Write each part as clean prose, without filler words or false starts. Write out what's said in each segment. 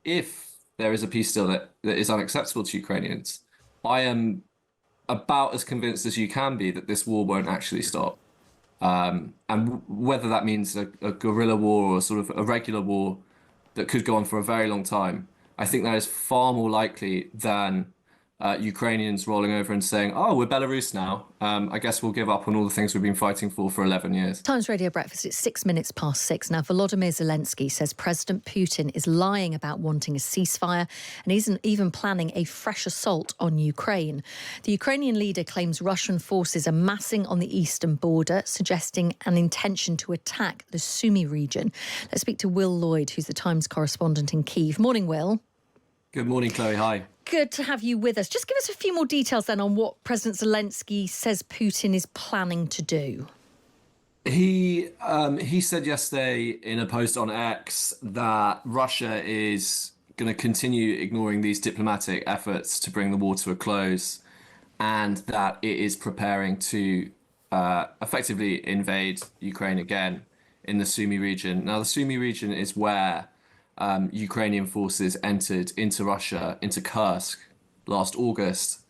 if there is a peace deal that is unacceptable to Ukrainians, I am about as convinced as you can be that this war won't actually stop. And whether that means a guerrilla war or sort of a regular war that could go on for a very long time, I think that is far more likely than Ukrainians rolling over and saying, "Oh, we're Belarus now. I guess we'll give up on all the things we've been fighting for 11 years." Times Radio Breakfast, it's 6 minutes past 6. Now, Volodymyr Zelensky says President Putin is lying about wanting a ceasefire and isn't even planning a fresh assault on Ukraine. The Ukrainian leader claims Russian forces are massing on the eastern border, suggesting an intention to attack the Sumy region. Let's speak to Will Lloyd, who's the Times correspondent in Kyiv. Morning, Will. Good morning, Chloe. Hi. Good to have you with us. Just give us a few more details then on what President Zelensky says Putin is planning to do. He said yesterday in a post on X that Russia is going to continue ignoring these diplomatic efforts to bring the war to a close, and that it is preparing to effectively invade Ukraine again in the Sumy region. Now, the Sumy region is where Ukrainian forces entered into Russia, into Kursk, last August.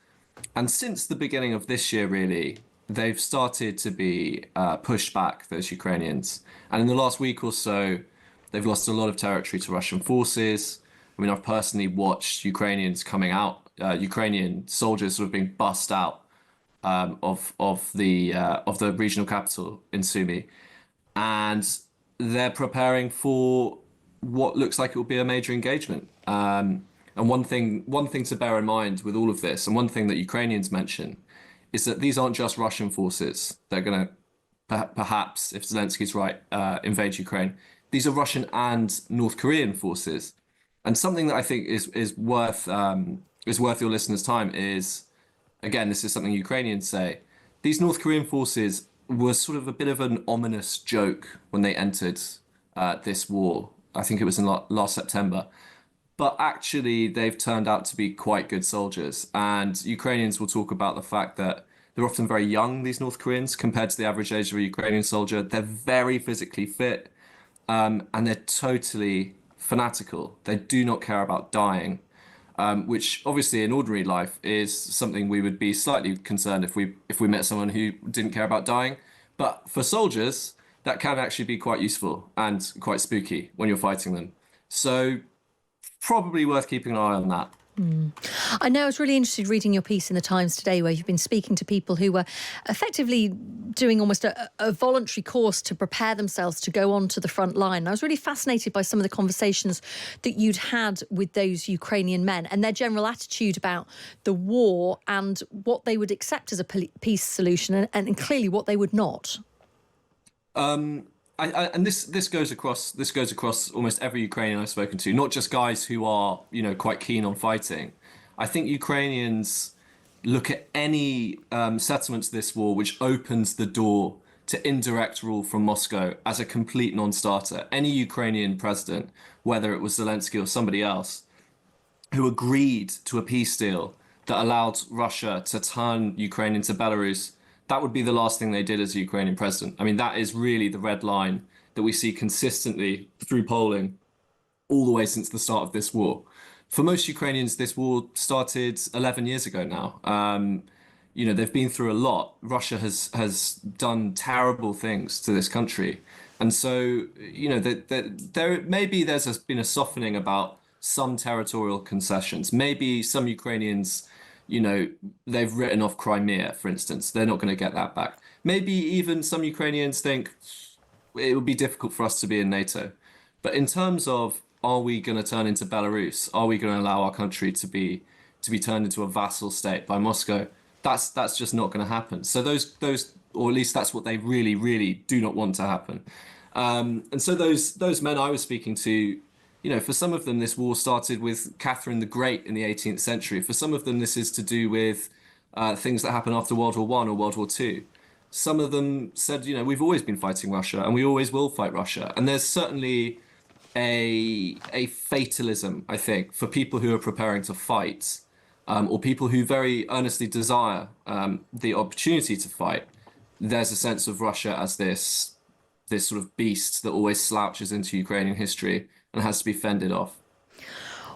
And since the beginning of this year, really, they've started to be pushed back, those Ukrainians. And in the last week or so, they've lost a lot of territory to Russian forces. I mean, I've personally watched Ukrainians coming out, Ukrainian soldiers sort of being bussed out of the regional capital in Sumy. And they're preparing for what looks like it will be a major engagement. And one thing to bear in mind with all of this, and one thing that Ukrainians mention, is that these aren't just Russian forces. They're going to perhaps, if Zelensky's right, invade Ukraine. These are Russian and North Korean forces. And something that I think is worth your listeners' time is, again, this is something Ukrainians say. These North Korean forces were sort of a bit of an ominous joke when they entered this war. I think it was in last September. But actually, they've turned out to be quite good soldiers. And Ukrainians will talk about the fact that they're often very young, these North Koreans, compared to the average age of a Ukrainian soldier. They're very physically fit, and they're totally fanatical. They do not care about dying, which obviously in ordinary life is something we would be slightly concerned if we met someone who didn't care about dying. But for soldiers, that can actually be quite useful and quite spooky when you're fighting them. So probably worth keeping an eye on that. I know I was really interested reading your piece in the Times today, where you've been speaking to people who were effectively doing almost a voluntary course to prepare themselves to go on to the front line. And I was really fascinated by some of the conversations that you'd had with those Ukrainian men and their general attitude about the war and what they would accept as a peace solution and clearly what they would not. And this goes across almost every Ukrainian I've spoken to, not just guys who are, quite keen on fighting. I think Ukrainians look at any settlement to this war which opens the door to indirect rule from Moscow as a complete non-starter. Any Ukrainian president, whether it was Zelensky or somebody else, who agreed to a peace deal that allowed Russia to turn Ukraine into Belarus, that would be the last thing they did as a Ukrainian president. I mean, that is really the red line that we see consistently through polling all the way since the start of this war. For most Ukrainians, this war started 11 years ago now. They've been through a lot. Russia has done terrible things to this country. And so, there's been a softening about some territorial concessions. Maybe some Ukrainians, they've written off Crimea, for instance. They're not going to get that back. Maybe even some Ukrainians think it would be difficult for us to be in NATO. But in terms of, are we going to turn into Belarus? Are we going to allow our country to be turned into a vassal state by Moscow? That's just not going to happen. So those, or at least that's what they really, really do not want to happen. And so those men I was speaking to, for some of them, this war started with Catherine the Great in the 18th century. For some of them, this is to do with things that happened after World War I or World War II. Some of them said, we've always been fighting Russia and we always will fight Russia. And there's certainly a fatalism, I think, for people who are preparing to fight, or people who very earnestly desire the opportunity to fight. There's a sense of Russia as this sort of beast that always slouches into Ukrainian history and has to be fended off.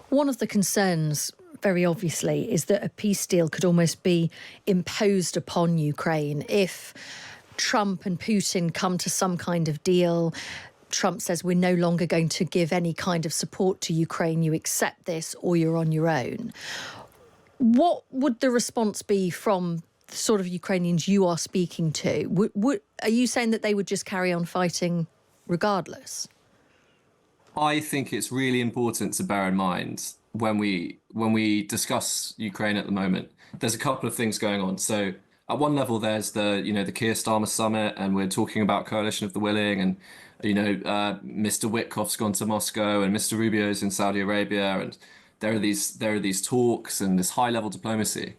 One of the concerns, very obviously, is that a peace deal could almost be imposed upon Ukraine if Trump and Putin come to some kind of deal. Trump says we're no longer going to give any kind of support to Ukraine. You accept this or you're on your own. What would the response be from the sort of Ukrainians you are speaking to? Are you saying that they would just carry on fighting regardless? I think it's really important to bear in mind when we discuss Ukraine at the moment. There's a couple of things going on. So at one level, there's the Keir Starmer summit, and we're talking about coalition of the willing, and Mr. Witkoff's gone to Moscow, and Mr. Rubio's in Saudi Arabia, and there are these talks and this high level diplomacy.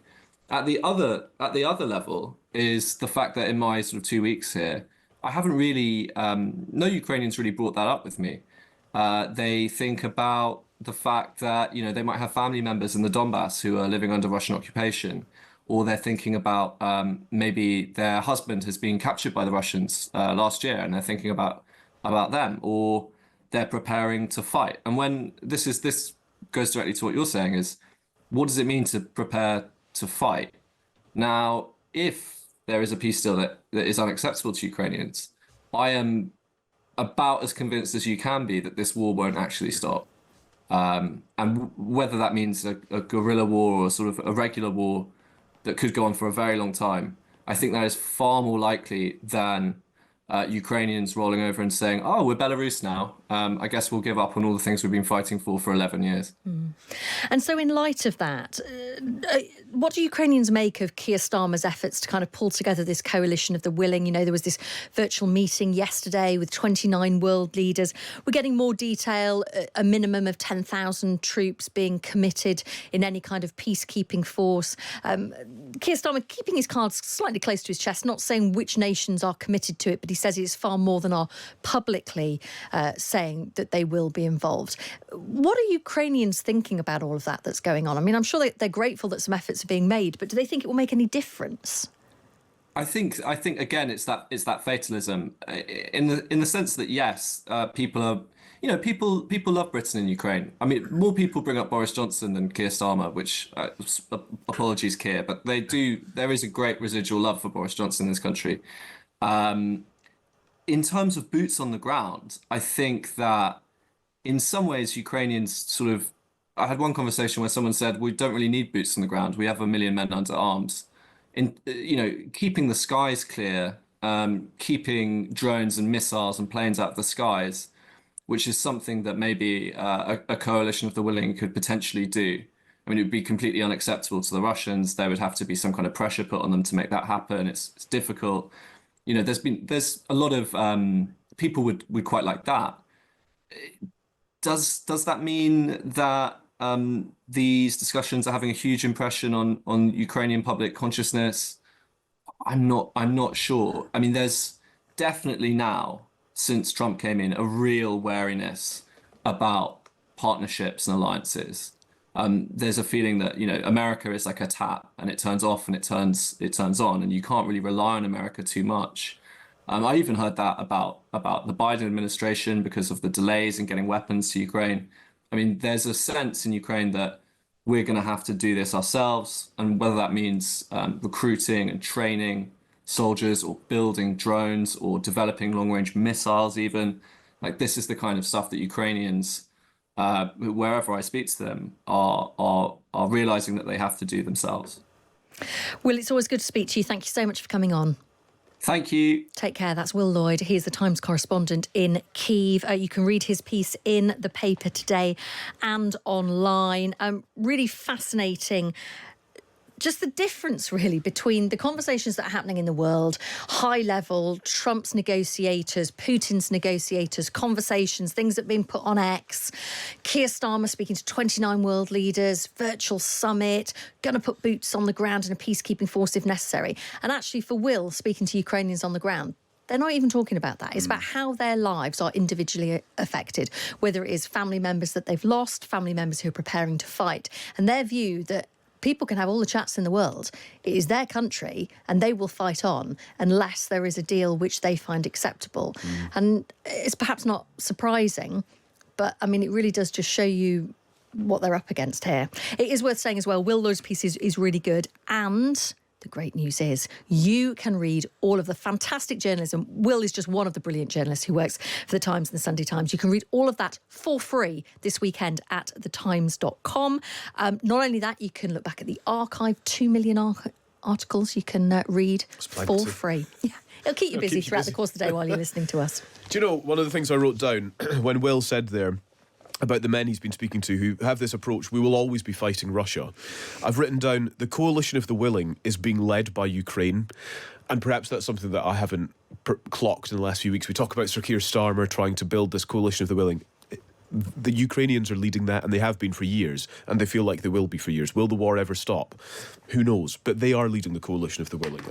At the other level is the fact that in my sort of 2 weeks here, I haven't really no Ukrainians really brought that up with me. They think about the fact that they might have family members in the Donbass who are living under Russian occupation, or they're thinking about maybe their husband has been captured by the Russians last year, and they're thinking about them, or they're preparing to fight. And when this goes directly to what you're saying is, what does it mean to prepare to fight? Now, if there is a peace deal that is unacceptable to Ukrainians, I am about as convinced as you can be that this war won't actually stop. And whether that means a guerrilla war or sort of a regular war that could go on for a very long time, I think that is far more likely than Ukrainians rolling over and saying, "Oh, we're Belarus now. I guess we'll give up on all the things we've been fighting for 11 years." And so in light of that, what do Ukrainians make of Keir Starmer's efforts to kind of pull together this coalition of the willing? There was this virtual meeting yesterday with 29 world leaders. We're getting more detail, a minimum of 10,000 troops being committed in any kind of peacekeeping force. Keir Starmer keeping his cards slightly close to his chest, not saying which nations are committed to it, but he says it's far more than are publicly saying that they will be involved. What are Ukrainians thinking about all of that that's going on? I mean, I'm sure they're grateful that some efforts are being made, but do they think it will make any difference? I think again, it's that fatalism in the sense that yes, people are people love Britain in Ukraine. I mean, more people bring up Boris Johnson than Keir Starmer, which apologies, Keir, but they do. There is a great residual love for Boris Johnson in this country. In terms of boots on the ground, I think that in some ways Ukrainians sort of. I had one conversation where someone said, "We don't really need boots on the ground. We have 1 million men under arms." In keeping the skies clear, keeping drones and missiles and planes out of the skies, which is something that maybe a coalition of the willing could potentially do. I mean, it would be completely unacceptable to the Russians. There would have to be some kind of pressure put on them to make that happen. It's difficult. There's a lot of people would quite like that. Does that mean that these discussions are having a huge impression on Ukrainian public consciousness? I'm not sure. I mean, there's definitely now, since Trump came in, a real wariness about partnerships and alliances. There's a feeling that America is like a tap, and it turns off and it turns on, and you can't really rely on America too much. I even heard that about the Biden administration because of the delays in getting weapons to Ukraine. I mean, there's a sense in Ukraine that we're going to have to do this ourselves, and whether that means recruiting and training soldiers, or building drones, or developing long-range missiles, even like this is the kind of stuff that Ukrainians, wherever I speak to them, are realizing that they have to do themselves. Will, it's always good to speak to you. Thank you so much for coming on. Thank you. Take care. That's Will Lloyd. He is the Times correspondent in Kyiv. You can read his piece in the paper today and online. Really fascinating. Just the difference, really, between the conversations that are happening in the world, high level, Trump's negotiators, Putin's negotiators, conversations, things that have been put on X, Keir Starmer speaking to 29 world leaders, virtual summit, going to put boots on the ground in a peacekeeping force if necessary. And actually, for Will, speaking to Ukrainians on the ground, they're not even talking about that. It's about how their lives are individually affected, whether it is family members that they've lost, family members who are preparing to fight, and their view that people can have all the chats in the world. It is their country and they will fight on unless there is a deal which they find acceptable. And it's perhaps not surprising, but I mean, it really does just show you what they're up against here. It is worth saying as well, Will Lloyd's piece is really good, and the great news is you can read all of the fantastic journalism. Will is just one of the brilliant journalists who works for The Times and The Sunday Times. You can read all of that for free this weekend at thetimes.com. Not only that, you can look back at the archive, 2 million articles you can read for free. Yeah, it'll keep you busy throughout the course of the day while you're listening to us. Do you know, one of the things I wrote down when Will said there about the men he's been speaking to who have this approach, we will always be fighting Russia. I've written down the coalition of the willing is being led by Ukraine. And perhaps that's something that I haven't clocked in the last few weeks. We talk about Sir Keir Starmer trying to build this coalition of the willing. The Ukrainians are leading that, and they have been for years, and they feel like they will be for years. Will the war ever stop? Who knows? But they are leading the coalition of the willing.